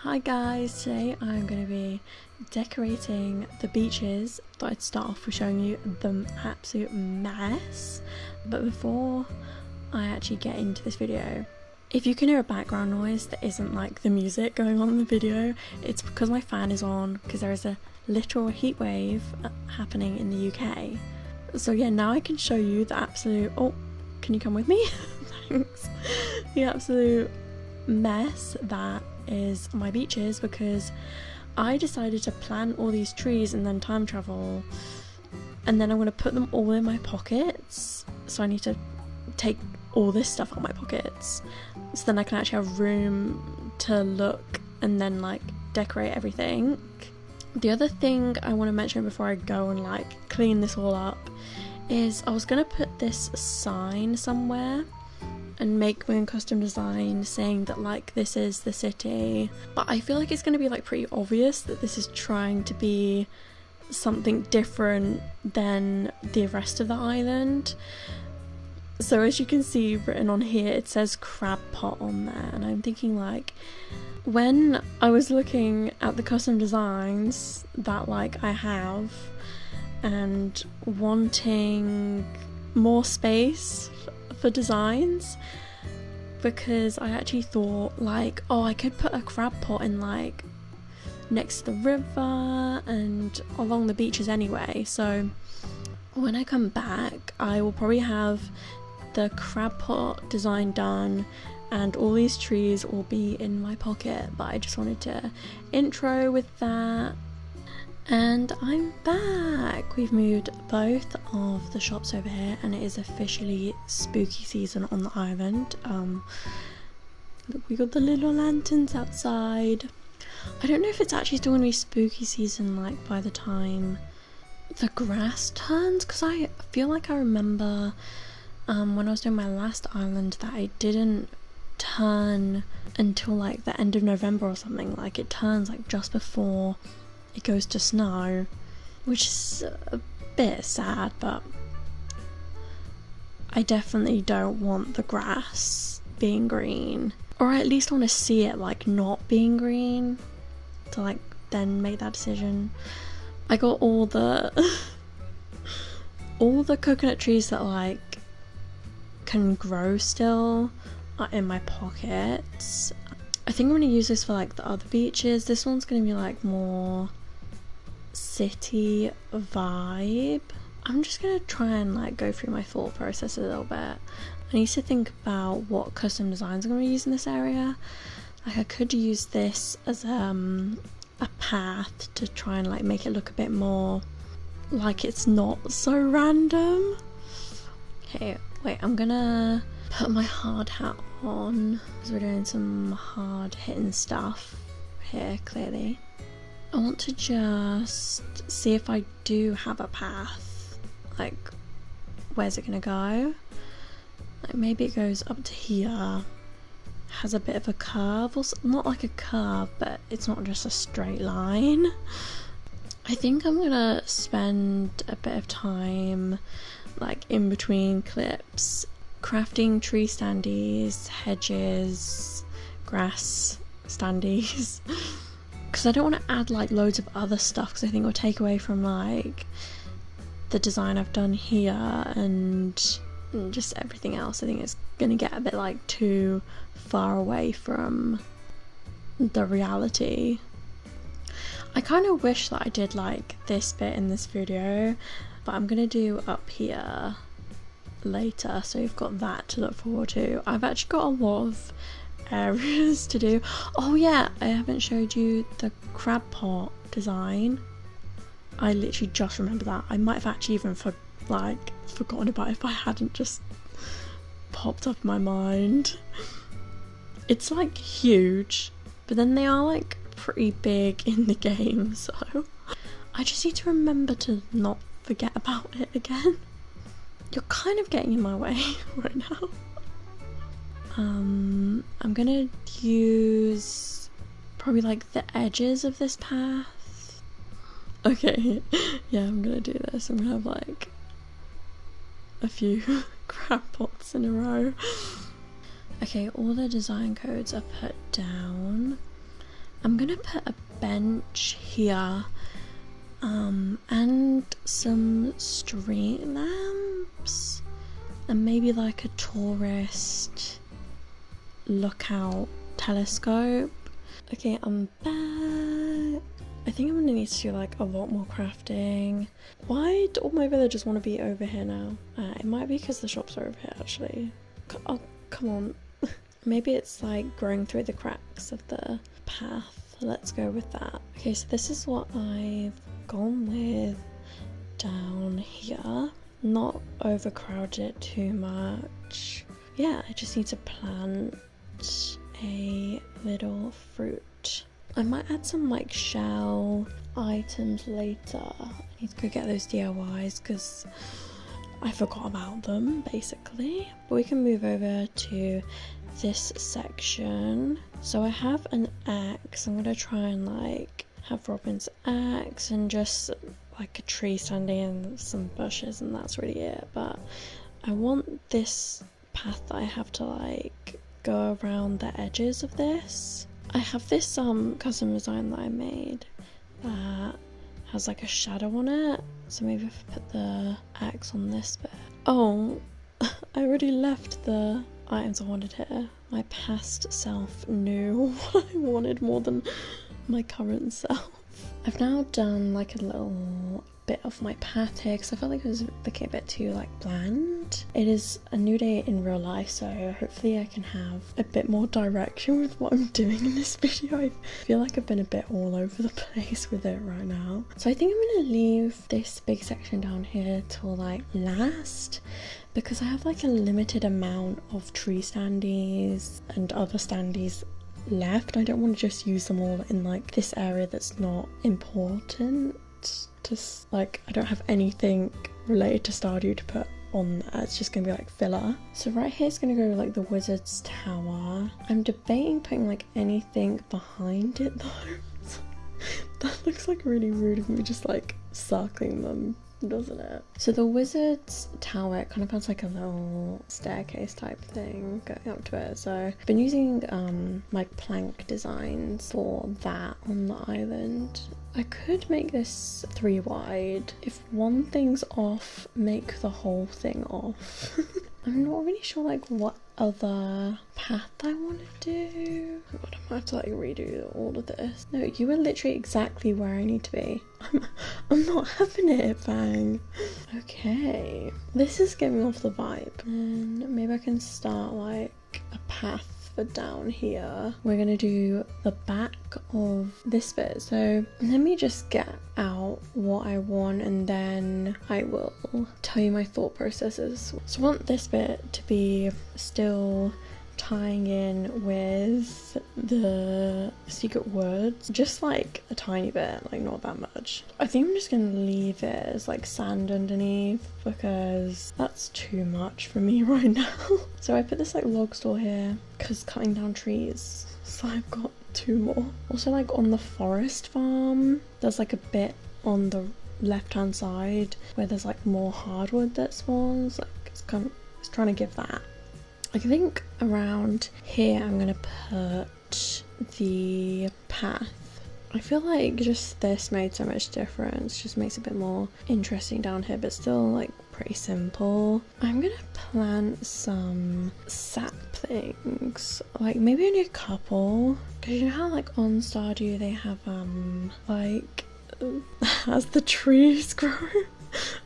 Hi guys, today I'm going to be decorating the beaches. Thought I'd start off with showing you the absolute mess, but before I actually get into this video, if you can hear a background noise that isn't like the music going on in the video, it's because my fan is on because there is a literal heat wave happening in the UK. So yeah, now I can show you the absolute, oh, can you come with me? Thanks. The absolute mess that is my beaches, because I decided to plant all these trees and then time travel, and then I'm going to put them all in my pockets, so I need to take all this stuff out of my pockets so then I can actually have room to look and then like decorate everything. The other thing I want to mention before I go and like clean this all up is I was going to put this sign somewhere and make my own custom design saying that like this is the city, but I feel like it's going to be like pretty obvious that this is trying to be something different than the rest of the island. So as you can see written on here, it says crab pot on there, and I'm thinking like, when I was looking at the custom designs that like I have and wanting more space for designs, because I actually thought like, oh, I could put a crab pot in like next to the river and along the beaches anyway, so when I come back I will probably have the crab pot design done and all these trees will be in my pocket. But I just wanted to intro with that. And I'm back! We've moved both of the shops over here and it is officially spooky season on the island. Look, we got the little lanterns outside. I don't know if it's actually still going to be spooky season like by the time the grass turns, because I feel like I remember when I was doing my last island that it didn't turn until like the end of November or something. Like it turns like just before it goes to snow, which is a bit sad, but I definitely don't want the grass being green, or I at least want to see it like not being green to like then make that decision. I got all the coconut trees that like can grow still are in my pockets. I think I'm going to use this for like the other beaches. This one's going to be like more city vibe. I'm just going to try and like go through my thought process a little bit. I need to think about what custom designs I'm going to use in this area. Like I could use this as a path to try and like make it look a bit more like it's not so random. Okay, wait, I'm gonna put my hard hat on because we're doing some hard hitting stuff here clearly. I want to just see if I do have a path, like where's it gonna go. Like maybe it goes up to here, has a bit of a curve, or not like a curve, but it's not just a straight line. I think I'm gonna spend a bit of time like in between clips crafting tree standees, hedges, grass standees, because I don't want to add like loads of other stuff because I think it'll take away from like the design I've done here and just everything else. I think it's gonna get a bit like too far away from the reality. I kind of wish that I did like this bit in this video, but I'm gonna do up here later, so you've got that to look forward to. I've actually got a lot of areas to do. Oh yeah, I haven't showed you the crab pot design. I literally just remember that. I might have actually even forgotten about it if I hadn't just popped up in my mind. It's like huge, but then they are like pretty big in the game, so I just need to remember to not forget about it again. You're kind of getting in my way right now. I'm gonna use probably like the edges of this path. Okay, yeah, I'm gonna do this. I'm gonna have like a few crab pots in a row. Okay, all the design codes are put down. I'm gonna put a bench here, and some street lamps, and maybe like a tourist lookout telescope. Okay, I'm back. I think I'm gonna need to do like a lot more crafting. Why do all my villagers want to be over here now? It might be because the shops are over here actually. Oh, come on. Maybe it's like growing through the cracks of the path. Let's go with that. Okay, so this is what I've gone with down here. Not overcrowd it too much. Yeah, I just need to plant a little fruit. I might add some like shell items later. I need to go get those DIYs because I forgot about them basically. But we can move over to this section. So I have an axe. I'm gonna try and like have Robin's axe and just like a tree standing and some bushes, and that's really it. But I want this path that I have to like go around the edges of this. I have this custom design that I made that has like a shadow on it, so maybe if I put the axe on this bit. Oh, I already left the items I wanted here. My past self knew what I wanted more than my current self. I've now done like a little bit of my path here because I felt like it was looking a bit too like bland. It is a new day in real life, so hopefully I can have a bit more direction with what I'm doing in this video. I feel like I've been a bit all over the place with it right now. So I think I'm gonna leave this big section down here till like last, because I have like a limited amount of tree standees and other standees left. I don't want to just use them all in like this area that's not important. Just like I don't have anything related to Stardew to put on there. It's just gonna be like filler. So right here is gonna go like the wizard's tower. I'm debating putting like anything behind it though. That looks like really rude of me just like circling them, doesn't it? So the wizard's tower, it kind of has like a little staircase type thing going up to it. So I've been using my plank designs for that on the island. I could make this 3 wide. If one thing's off, make the whole thing off. I'm not really sure like what other path I want to do. Oh god, I might have to like redo all of this. No, you are literally exactly where I need to be. I'm not having it, Fang. Okay, this is getting off the vibe. And maybe I can start like a path for down here. We're gonna do the back of this bit. So let me just get out what I want and then I will tell you my thought processes. So I want this bit to be still tying in with the secret words, just like a tiny bit, like not that much. I think I'm just gonna leave it as like sand underneath because that's too much for me right now. So I put this like log store here because cutting down trees, so I've got 2 more. Also like on the forest farm there's like a bit on the left hand side where there's like more hardwood that spawns, like it's trying to give that. I think around here I'm gonna put the path. I feel like just this made so much difference, just makes it a bit more interesting down here, but still like pretty simple. I'm gonna plant some saplings, like maybe only a couple, because you know how like on Stardew they have like as the trees grow.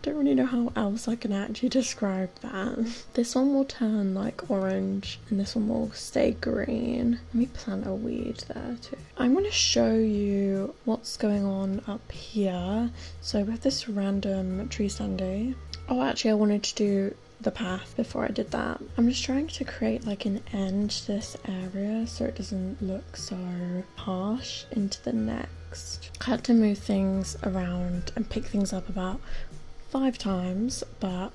Don't really know how else I can actually describe that. This one will turn like orange and this one will stay green. Let me plant a weed there too. I'm going to show you what's going on up here. So we have this random tree standee. Oh, actually I wanted to do the path before I did that. I'm just trying to create like an end to this area so it doesn't look so harsh into the next. I had to move things around and pick things up about 5 times, but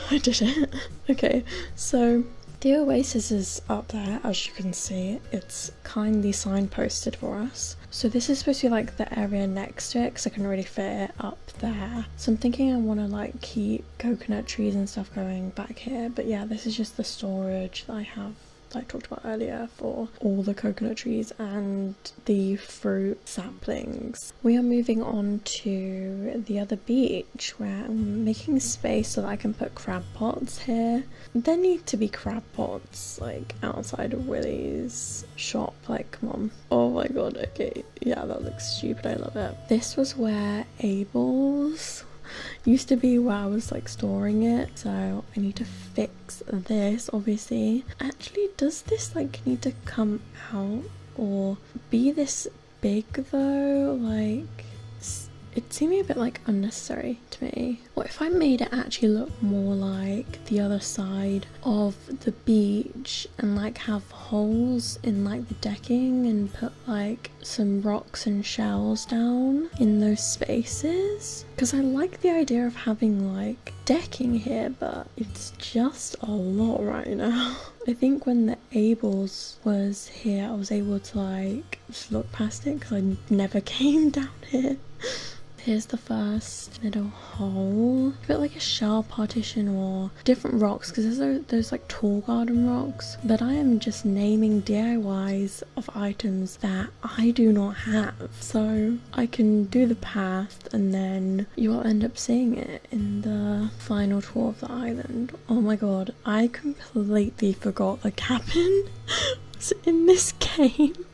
I did it. Okay, so the oasis is up there, as you can see. It's kindly signposted for us. So this is supposed to be like the area next to it because I can really fit it up there. So I'm thinking I want to like keep coconut trees and stuff going back here, but yeah, this is just the storage that I have that I talked about earlier for all the coconut trees and the fruit saplings. We are moving on to the other beach where I'm making space so that I can put crab pots here. There need to be crab pots like outside of Willie's shop, like come on. Oh my god, okay, yeah, that looks stupid, I love it. This was where Abel's used to be, where I was like storing it, so I need to fix this obviously. Actually, does this like need to come out or be this big though? Like it seemed a bit like unnecessary to me. What if I made it actually look more like the other side of the beach and like have holes in like the decking and put like some rocks and shells down in those spaces? Because I like the idea of having like decking here, but it's just a lot right now. I think when the Abels was here, I was able to like just look past it because I never came down here. Here's the first little hole. A bit like a shell partition or different rocks, because there's those like tall garden rocks. But I am just naming DIYs of items that I do not have. So I can do the path and then you'll end up seeing it in the final tour of the island. Oh my god, I completely forgot the cabin was in this game.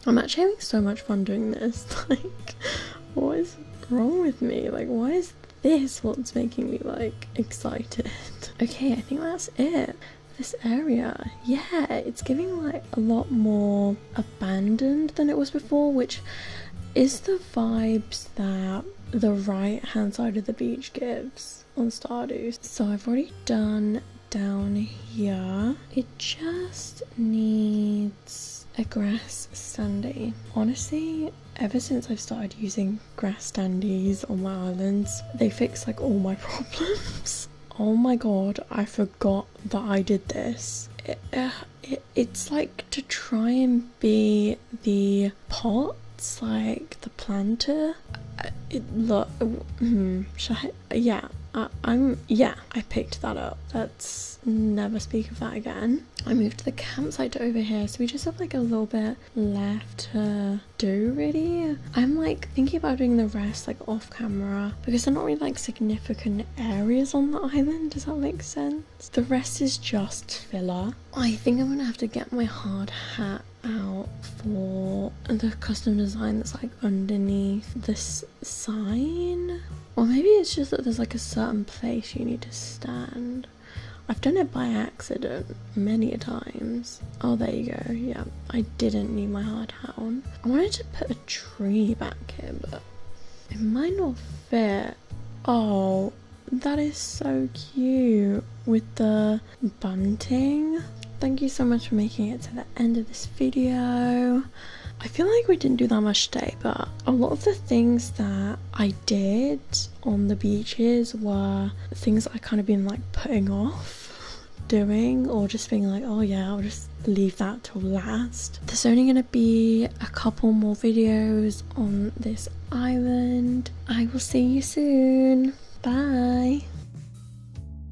I'm actually having so much fun doing this. Like, what is wrong with me? Like, why is this what's making me like excited? Okay, I think that's it. This area, yeah, it's giving like a lot more abandoned than it was before, which is the vibes that the right hand side of the beach gives on Stardew. So I've already done down here. It just needs a grass standee. Honestly, ever since I've started using grass standees on my islands, they fix like all my problems. Oh my god, I forgot that I did this. It's like to try and be the pots, like the planter. I picked that up. Let's never speak of that again. I moved the campsite over here, so we just have like a little bit left to do really. I'm like thinking about doing the rest like off camera because they're not really like significant areas on the island. Does that make sense? The rest is just filler. I think I'm gonna have to get my hard hat out for the custom design that's like underneath this sign. Or maybe it's just that there's like a certain place you need to stand. I've done it by accident many a times. Oh, there you go. Yeah, I didn't need my hard hat on. I wanted to put a tree back here, but it might not fit. Oh, that is so cute with the bunting. Thank you so much for making it to the end of this video. I feel like we didn't do that much today, but a lot of the things that I did on the beaches were things I kind of been like putting off doing, or just being like, oh yeah, I'll just leave that till last. There's only gonna be a couple more videos on this island. I will see you soon. Bye.